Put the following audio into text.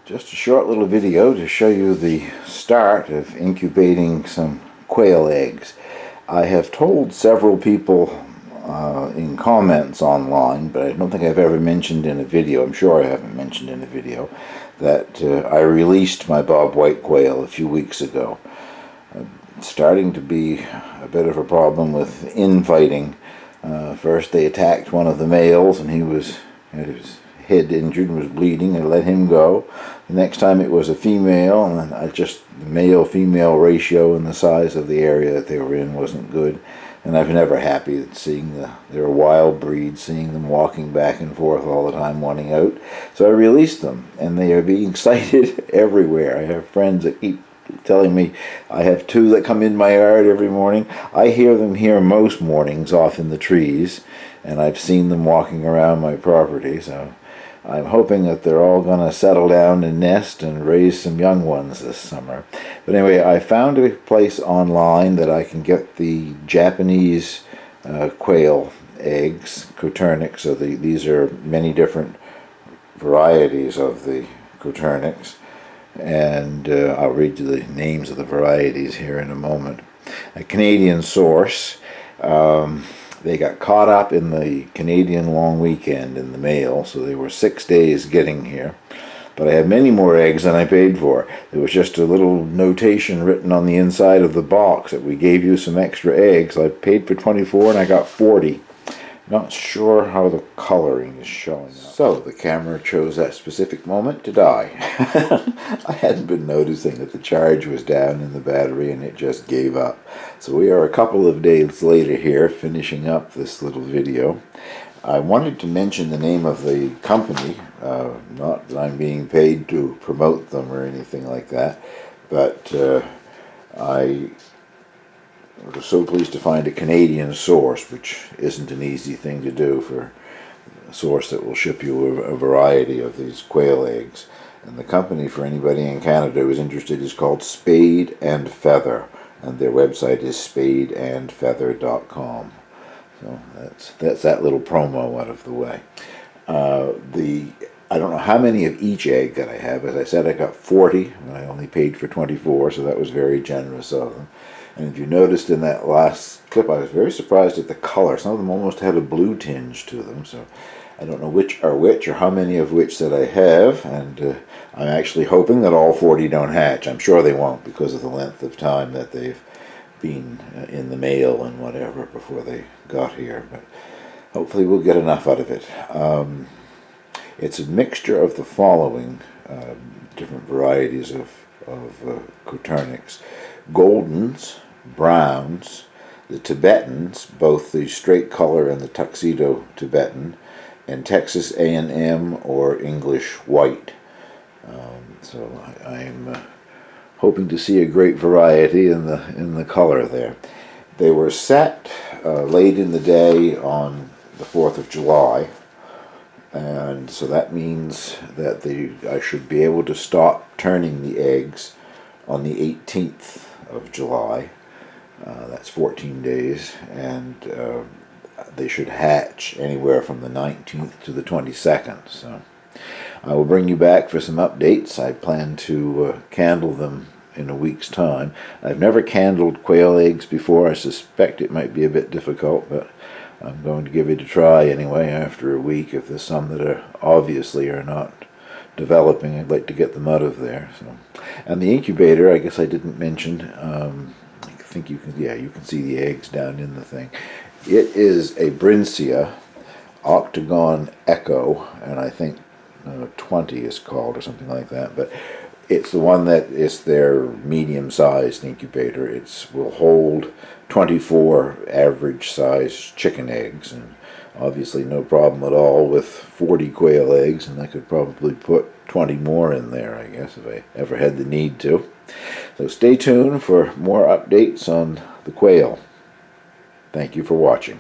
Just a short little video to show you the start of incubating some quail eggs. I have told several people in comments online, but I don't think I've ever mentioned in a video, I'm sure I haven't mentioned in a video, that I released my bob white quail a few weeks ago. Starting to be a bit of a problem with infighting. First they attacked one of the males and he had his head injured and was bleeding, and let him go. The next time it was a female, and the male-female ratio and the size of the area that they were in wasn't good. And I was never happy at seeing they're wild breeds, seeing them walking back and forth all the time wanting out. So I released them, and they are being sighted everywhere. I have friends that keep telling me I have two that come in my yard every morning. I hear them here most mornings off in the trees, and I've seen them walking around my property, so I'm hoping that they're all going to settle down and nest and raise some young ones this summer. But anyway, I found a place online that I can get the Japanese quail eggs, Coternyx. So these are many different varieties of the Coternyx. And I'll read you the names of the varieties here in a moment. A Canadian source. They got caught up in the Canadian long weekend in the mail, so they were 6 days getting here. But I had many more eggs than I paid for. There was just a little notation written on the inside of the box that we gave you some extra eggs. I paid for 24 and I got 40. Not sure how the coloring is showing up. So the camera chose that specific moment to die. I hadn't been noticing that the charge was down in the battery and it just gave up. So we are a couple of days later here finishing up this little video. I wanted to mention the name of the company, not that I'm being paid to promote them or anything like that, but I was so pleased to find a Canadian source, which isn't an easy thing to do for a source that will ship you a variety of these quail eggs. And the company, for anybody in Canada who is interested, is called Spade and Feather, and their website is spadeandfeather.com. So that's that little promo out of the way. I don't know how many of each egg that I have. As I said, I got 40, and I only paid for 24, so that was very generous of them. And if you noticed in that last clip, I was very surprised at the color. Some of them almost had a blue tinge to them, so I don't know which are which or how many of which that I have, and I'm actually hoping that all 40 don't hatch. I'm sure they won't because of the length of time that they've been in the mail and whatever before they got here, but hopefully we'll get enough out of it. It's a mixture of the following different varieties of Coternyx: Goldens, Browns, the Tibetans, both the straight color and the Tuxedo Tibetan, and Texas A&M or English White. So I'm hoping to see a great variety in the color there. They were set late in the day on the 4th of July, and so that means that I should be able to stop turning the eggs on the 18th of July. That's 14 days, and they should hatch anywhere from the 19th to the 22nd. So I will bring you back for some updates. I plan to candle them in a week's time. I've never candled quail eggs before. I suspect it might be a bit difficult, but I'm going to give it a try anyway after a week. If there's some that obviously are not developing, I'd like to get them out of there. So, and the incubator, I guess I didn't mention. I think you can see the eggs down in the thing. It is a Brincia Octagon Echo, and I think 20 is called or something like that. But it's the one that is their medium-sized incubator. It will hold 24 average-sized chicken eggs, and obviously no problem at all with 40 quail eggs, and I could probably put 20 more in there, I guess, if I ever had the need to. So stay tuned for more updates on the quail. Thank you for watching.